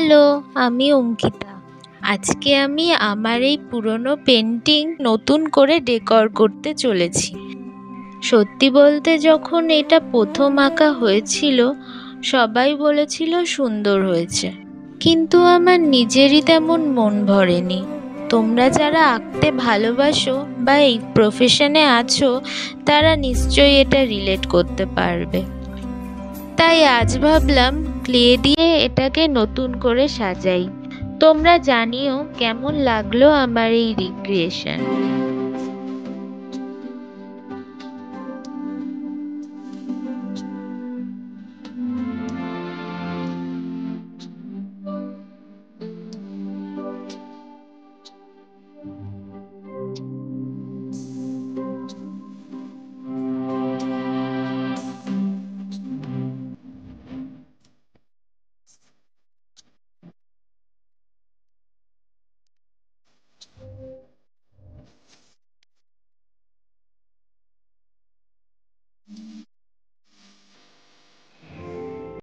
Hello, আমি অঙ্কিতা। আজকে আমি আমার এই পুরনো পেন্টিং নতুন করে ডেকর করতে চলেছি। সত্যি বলতে যখন এটা প্রথম আঁকা হয়েছিল সবাই বলেছিল সুন্দর হয়েছে, কিন্তু আমার নিজেরই তেমন মন ভরেনি। তোমরা যারা আঁকতে ভালোবাসো বা এই প্রফেশনে আছো তারা নিশ্চয়ই এটা রিলেট করতে পারবে। তাই আজ ভাবলাম ক্লে দিয়ে এটাকে নতুন করে সাজাই। তোমরা জানিও কেমন লাগলো আমার এই রিক্রিয়েশন।